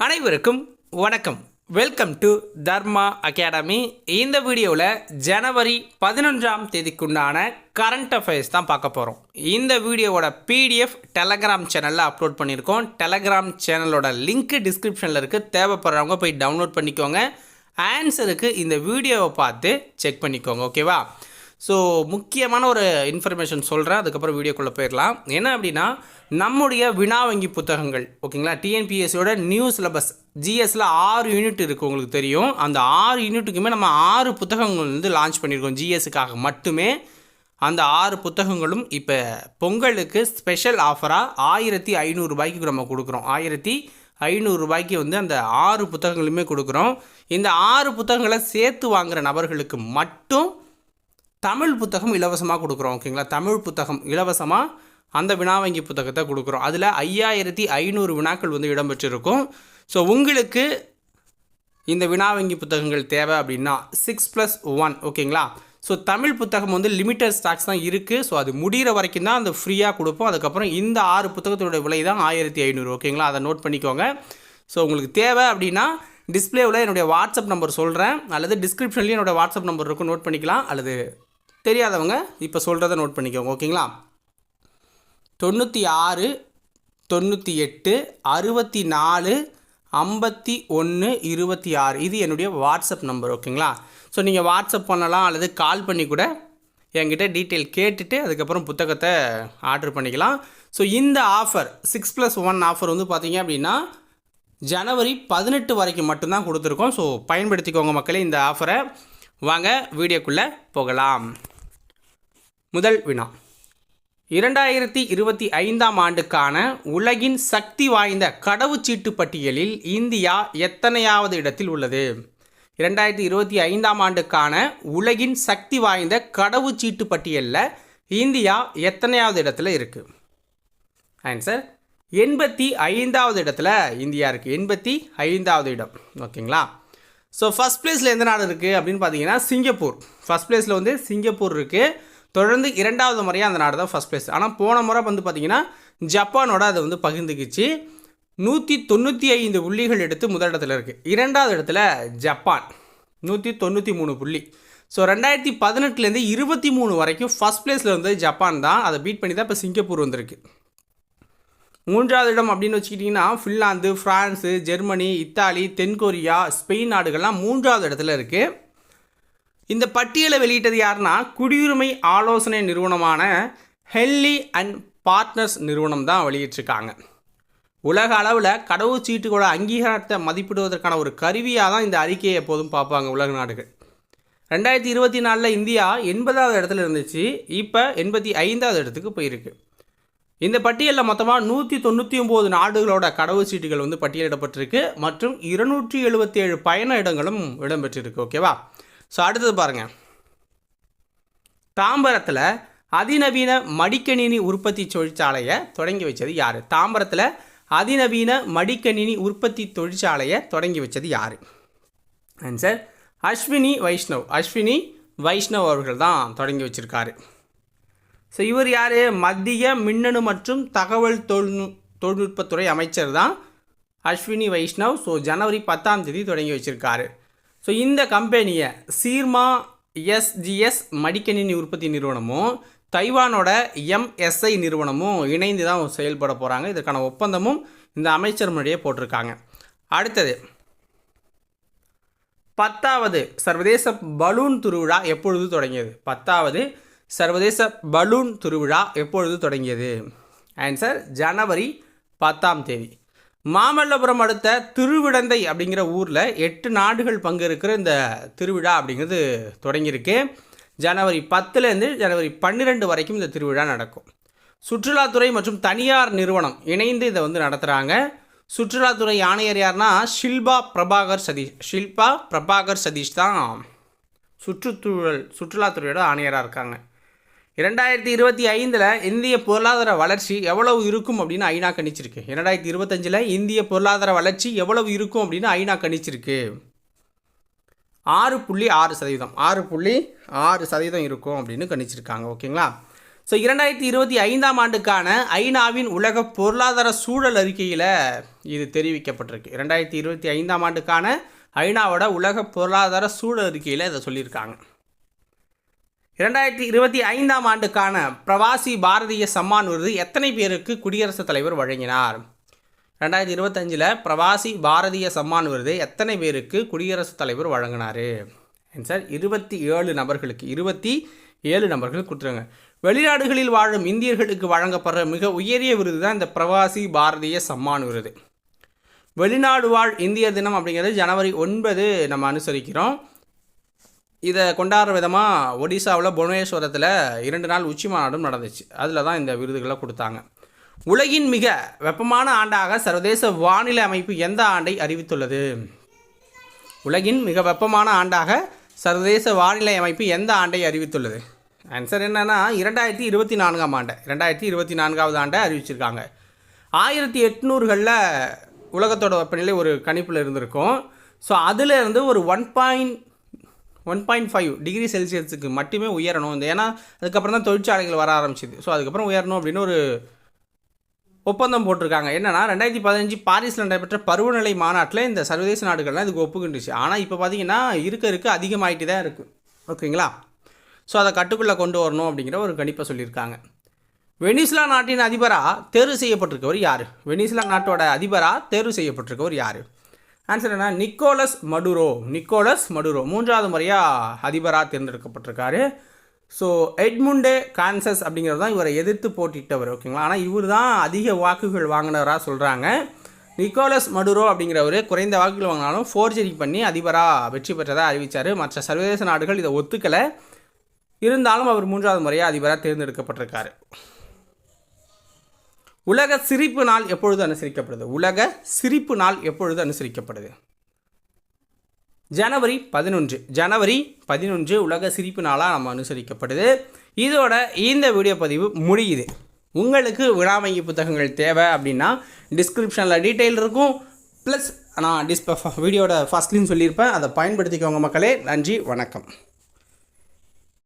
அனைவருக்கும் வணக்கம். Welcome to Dharma academy. இந்த வீடியோவில் ஜனவரி 11ஆம் தேதிக்குண்டான கரண்ட் அஃபேர்ஸ் தான் பார்க்க போகிறோம். இந்த வீடியோவோட பிடிஎஃப் டெலகிராம் சேனலில் அப்லோட் பண்ணியிருக்கோம். டெலகிராம் சேனலோட லிங்க் டிஸ்கிரிப்ஷனில் இருக்குது. தேவைப்படுறவங்க போய் டவுன்லோட் பண்ணிக்கோங்க. ஆன்சருக்கு இந்த வீடியோவை பார்த்து செக் பண்ணிக்கோங்க. ஓகேவா? ஸோ முக்கியமான ஒரு இன்ஃபர்மேஷன் சொல்கிறேன், அதுக்கப்புறம் வீடியோக்குள்ளே போயிடலாம். என்ன அப்படின்னா, நம்முடைய வினா வங்கி புத்தகங்கள் ஓகேங்களா, டிஎன்பிஎஸ்சியோட நியூ சிலபஸ் ஜிஎஸ்சில் 6 யூனிட் இருக்குது. உங்களுக்கு தெரியும், அந்த 6 யூனிட்டுக்குமே நம்ம 6 புத்தகங்கள் வந்து லான்ச் பண்ணியிருக்கோம் ஜிஎஸ்ஸுக்காக மட்டுமே. அந்த 6 புத்தகங்களும் இப்போ பொங்கலுக்கு ஸ்பெஷல் ஆஃபராக 1500 ரூபாய்க்கு நம்ம கொடுக்குறோம். 1500 ரூபாய்க்கு வந்து அந்த 6 புத்தகங்களுமே கொடுக்குறோம். இந்த 6 புத்தகங்களை சேர்த்து வாங்குகிற நபர்களுக்கு மட்டும் தமிழ் புத்தகம் இலவசமாக கொடுக்குறோம். ஓகேங்களா, தமிழ் புத்தகம் இலவசமாக அந்த வினாவங்கி புத்தகத்தை கொடுக்குறோம். அதில் 5500 வினாக்கள் வந்து இடம்பெற்றிருக்கும். ஸோ உங்களுக்கு இந்த வினாவங்கி புத்தகங்கள் தேவை அப்படின்னா 6+1 ஓகேங்களா. ஸோ தமிழ் புத்தகம் வந்து லிமிட்டட் ஸ்டாக்ஸ் தான் இருக்குது. ஸோ அது முடிகிற வரைக்கும் தான் அந்த ஃப்ரீயாக கொடுப்போம். அதுக்கப்புறம் இந்த 6 புத்தகத்தோட விலை தான் 1500 ஓகேங்களா. அதை நோட் பண்ணிக்கோங்க. ஸோ உங்களுக்கு தேவை அப்படின்னா டிஸ்பிளேவில் என்னுடைய வாட்ஸ்அப் நம்பர் சொல்கிறேன், அல்லது டிஸ்கிரிப்ஷன்லேயும் என்னோடய வாட்ஸ்அப் நம்பர் இருக்கும், நோட் பண்ணிக்கலாம். அல்லது தெரியாதவங்க இப்போ சொல்கிறத நோட் பண்ணிக்கோங்க. ஓகேங்களா, 96 98 64 51 26 இது என்னுடைய வாட்ஸ்அப் நம்பர். ஓகேங்களா, ஸோ நீங்கள் வாட்ஸ்அப் பண்ணலாம் அல்லது கால் பண்ணி கூட என்கிட்ட டீட்டெயில் கேட்டுட்டு அதுக்கப்புறம் புத்தகத்தை ஆர்டர் பண்ணிக்கலாம். ஸோ இந்த ஆஃபர் 6+1 ஆஃபர் வந்து பார்த்தீங்க அப்படின்னா ஜனவரி 18 வரைக்கும் மட்டும்தான் கொடுத்துருக்கோம். ஸோ பயன்படுத்திக்கோங்க மக்களே இந்த ஆஃபரை. வாங்க வீடியோக்குள்ளே போகலாம். முதல் வினா, 2025ஆம் ஆண்டுக்கான உலகின் சக்தி வாய்ந்த கடவுச்சீட்டு பட்டியலில் இந்தியா எத்தனையாவது இடத்தில் உள்ளது? 2025ஆம் ஆண்டுக்கான உலகின் சக்தி வாய்ந்த கடவுச்சீட்டு பட்டியலில் இந்தியா எத்தனையாவது இடத்துல இருக்குது? ஆன்சர் 85வது இடத்துல இந்தியா இருக்குது. 85வது இடம். ஓகேங்களா. ஸோ ஃபஸ்ட் பிளேஸில் எந்த நாடு இருக்குது அப்படின்னு பார்த்தீங்கன்னா சிங்கப்பூர். ஃபஸ்ட் பிளேஸில் வந்து சிங்கப்பூர் இருக்குது. தொடர்ந்து 2வது முறையாக அந்த நாடு தான் ஃபஸ்ட் பிளேஸ். ஆனால் போன முறை வந்து பார்த்திங்கன்னா ஜப்பானோட அதை வந்து பகிர்ந்துக்கிச்சு. 195 புள்ளிகள் எடுத்து முதல் இடத்துல இருக்குது. 2வது இடத்துல ஜப்பான் 193 புள்ளி. ஸோ 2018 23 வரைக்கும் ஃபஸ்ட் பிளேஸில் இருந்தது ஜப்பான் தான். அதை பீட் பண்ணி தான் இப்போ சிங்கப்பூர் வந்திருக்கு. 3வது இடம் அப்படின்னு வச்சுக்கிட்டிங்கன்னா ஃபின்லாந்து, ஃப்ரான்ஸு, ஜெர்மனி, இத்தாலி, தென்கொரியா, ஸ்பெயின் நாடுகள்லாம் 3வது இடத்துல இருக்குது. இந்த பட்டியலை வெளியிட்டது யாருன்னா குடியுரிமை ஆலோசனை நிறுவனமான ஹென்லி அண்ட் பார்ட்னர்ஸ் நிறுவனம் தான் வெளியிட்டிருக்காங்க. உலக அளவில் கடவுச்சீட்டுகளோட அங்கீகாரத்தை மதிப்பிடுவதற்கான ஒரு கருவியாக தான் இந்த அறிக்கையை எப்போதும் பார்ப்பாங்க உலக நாடுகள். 2024 இந்தியா 80வது இடத்துல இருந்துச்சு, இப்போ 85வது இடத்துக்கு போயிருக்கு. இந்த பட்டியலில் மொத்தமாக 199 நாடுகளோட கடவுச்சீட்டுகள் வந்து பட்டியலிடப்பட்டிருக்கு மற்றும் 277 பயண இடங்களும் இடம்பெற்றிருக்கு. ஓகேவா. ஸோ அடுத்தது பாருங்கள், தாம்பரத்தில் அதிநவீன மடிக்கணினி உற்பத்தி தொழிற்சாலையை தொடங்கி வச்சது யார்? தாம்பரத்தில் அதிநவீன மடிக்கணினி உற்பத்தி தொழிற்சாலையை தொடங்கி வச்சது யார்? ஆன்சர் அஸ்வினி வைஷ்ணவ். அஸ்வினி வைஷ்ணவ் அவர்கள் தான் தொடங்கி வச்சுருக்காரு. ஸோ இவர் யார்? மத்திய மின்னணு மற்றும் தகவல் தொழில்நுட்பத்துறை அமைச்சர் தான் அஸ்வினி வைஷ்ணவ். ஸோ ஜனவரி 10ஆம் தேதி தொடங்கி வச்சுருக்காரு. ஸோ இந்த கம்பெனியை சீர்மா எஸ்ஜிஎஸ் மடிக்கணினி உற்பத்தி நிறுவனமும் தைவானோட எம்எஸ்ஐ நிறுவனமும் இணைந்து தான் செயல்பட போகிறாங்க. இதற்கான ஒப்பந்தமும் இந்த அமைச்சர் முன்னாடியே போட்டிருக்காங்க. அடுத்தது 10வது சர்வதேச பலூன் திருவிழா எப்பொழுது தொடங்கியது? 10வது சர்வதேச பலூன் திருவிழா எப்பொழுது தொடங்கியது? ஆன்சர் ஜனவரி 10ஆம் தேதி. மாமல்லபுரம் அடுத்த திருவிடந்தை அப்படிங்கிற ஊரில் 8 நாடுகள் பங்கு இருக்கிற இந்த திருவிழா அப்படிங்கிறது தொடங்கியிருக்கு. ஜனவரி 10லேருந்து ஜனவரி 12 வரைக்கும் இந்த திருவிழா நடக்கும். சுற்றுலாத்துறை மற்றும் தனியார் நிறுவனம் இணைந்து இதை வந்து நடத்துகிறாங்க. சுற்றுலாத்துறை ஆணையர் யாருன்னா ஷில்பா பிரபாகர் சதீஷ் தான் சுற்றுலாத்துறையோட ஆணையராக இருக்காங்க. 2025 இந்திய பொருளாதார வளர்ச்சி எவ்வளவு இருக்கும் அப்படின்னு ஐநா கணிச்சிருக்கு. 2025 இந்திய பொருளாதார வளர்ச்சி எவ்வளவு இருக்கும் அப்படின்னு ஐநா கணிச்சிருக்கு. 6.6%. 6.6% இருக்கும் அப்படின்னு கணிச்சிருக்காங்க. ஓகேங்களா. ஸோ 2025ஆம் ஆண்டுக்கான ஐநாவின் உலக பொருளாதார சூழல் அறிக்கையில் இது தெரிவிக்கப்பட்டிருக்கு. 2025ஆம் ஆண்டுக்கான ஐநாவோட உலக பொருளாதார சூழல் அறிக்கையில் இதை சொல்லியிருக்காங்க. 2025ஆம் ஆண்டுக்கான பிரவாசி பாரதிய சம்மான் விருது எத்தனை பேருக்கு குடியரசுத் தலைவர் வழங்கினார்? 2025 பிரவாசி பாரதிய சம்மான் விருது எத்தனை பேருக்கு குடியரசுத் தலைவர் வழங்கினார்? ஆன்சர் 27 நபர்களுக்கு. 27 நபர்கள் கொடுத்துருங்க. வெளிநாடுகளில் வாழும் இந்தியர்களுக்கு வழங்கப்படுற மிக உயரிய விருது தான் இந்த பிரவாசி பாரதிய சம்மான் விருது. வெளிநாடு வாழ் இந்தியர் தினம் அப்படிங்கிறது ஜனவரி 9 நம்ம அனுசரிக்கிறோம். இதை கொண்டாடுற விதமாக ஒடிசாவில் புவனேஸ்வரத்தில் 2 நாள் உச்சி மாநாடும் நடந்துச்சு. அதில் தான் இந்த விருதுகளை கொடுத்தாங்க. உலகின் மிக வெப்பமான ஆண்டாக சர்வதேச வானிலை அமைப்பு எந்த ஆண்டை அறிவித்துள்ளது? உலகின் மிக வெப்பமான ஆண்டாக சர்வதேச வானிலை அமைப்பு எந்த ஆண்டை அறிவித்துள்ளது? ஆன்சர் என்னென்னா 2024ஆம் ஆண்டு. 2024ஆவது ஆண்டை அறிவிச்சிருக்காங்க. 1800களில் உலகத்தோட வெப்பநிலை ஒரு கணிப்பில் இருந்திருக்கும். ஸோ அதில் இருந்து ஒரு 1.5 டிகிரி செல்சியஸுக்கு மட்டுமே உயரணும். ஏன்னா அதுக்கப்புறம் தான் தொழிற்சாலைகள் வர ஆரம்பிச்சிது. ஸோ அதுக்கப்புறம் உயரணும் அப்படின்னு ஒரு ஒப்பந்தம் போட்டிருக்காங்க. என்னென்னா 2015 பாரிஸில் நடைபெற்ற பருவநிலை மாநாட்டில் இந்த சர்வதேச நாடுகள்லாம் இதுக்கு ஒப்புக்கிண்டுச்சு. ஆனால் இப்போ பார்த்திங்கன்னா இருக்க அதிகமாகிட்டு தான் இருக்குது. ஓகேங்களா? ஸோ அதை கட்டுக்குள்ளே கொண்டு வரணும் அப்படிங்கிற ஒரு கணிப்பை சொல்லியிருக்காங்க. வெனிசுலா நாட்டின் அதிபராக தேர்வு செய்யப்பட்டிருக்கவர் யார்? வெனிசுலா நாட்டோட அதிபராக தேர்வு செய்யப்பட்டிருக்கவர் யார்? ஆன்சர் என்ன? Nicolas Maduro. 3வது முறையாக அதிபராக தேர்ந்தெடுக்கப்பட்டிருக்காரு. ஸோ எட்முண்டே கான்சஸ் அப்படிங்கிறது தான் இவரை எதிர்த்து போட்டிட்டவர். ஓகேங்களா? ஆனால் இவர் தான் அதிக வாக்குகள் வாங்கினவராக சொல்கிறாங்க. நிக்கோலஸ் மடுரோ அப்படிங்கிறவர் குறைந்த வாக்குகள் வாங்கினாலும் ஃபோர்ஜரி பண்ணி அதிபராக வெற்றி பெற்றதாக அறிவித்தார். மற்ற சர்வதேச நாடுகள் இதை ஒத்துக்கலை. இருந்தாலும் அவர் 3வது முறையாக அதிபராக தேர்ந்தெடுக்கப்பட்டிருக்காரு. உலக சிரிப்பு நாள் எப்பொழுது அனுசரிக்கப்படுது? உலக சிரிப்பு நாள் எப்பொழுது அனுசரிக்கப்படுது? ஜனவரி 11 உலக சிரிப்பு நாளாக நம்ம அனுசரிக்கப்படுது. இதோட இந்த வீடியோ பதிவு முடியுது. உங்களுக்கு வினாவங்கி புத்தகங்கள் தேவை அப்படின்னா டிஸ்கிரிப்ஷனில் டீட்டெயில் இருக்கும். ப்ளஸ் நான் வீடியோட ஃபர்ஸ்ட்லையும் சொல்லியிருப்பேன். அதை பயன்படுத்திக்கோங்க மக்களே. நன்றி, வணக்கம்.